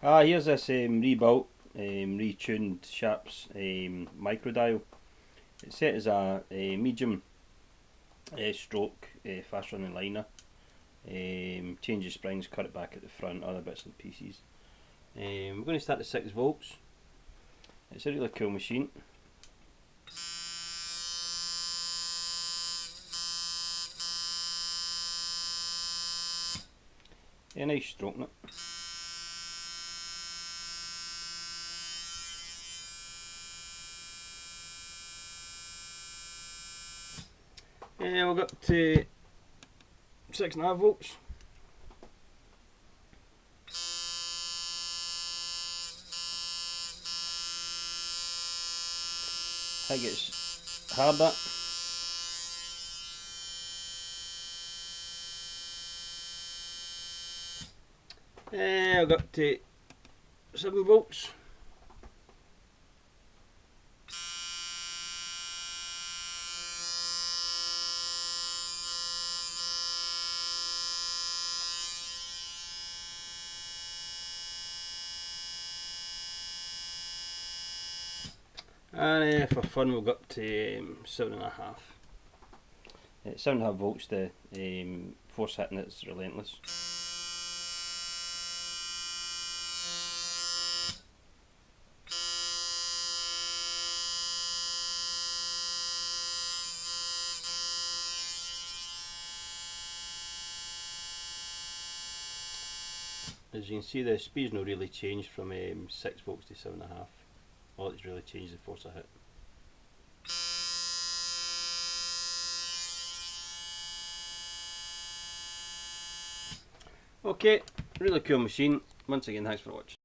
Here's this rebuilt, retuned Sharpz Micro Dial. It's set as a medium stroke fast running liner. Change the springs, cut it back at the front, other bits and pieces. We're going to start at 6 volts. It's a really cool machine. A nice stroke in it. We'll go up to 6.5 volts. That gets harder. I'll go up to 7 volts. And for fun we'll go up to 7.5. 7.5 volts, the force hitting it's relentless. As you can see, the speed's not really changed from 6 volts to 7.5. All it's really changed is the force I hit. Okay, really cool machine. Once again, thanks for watching.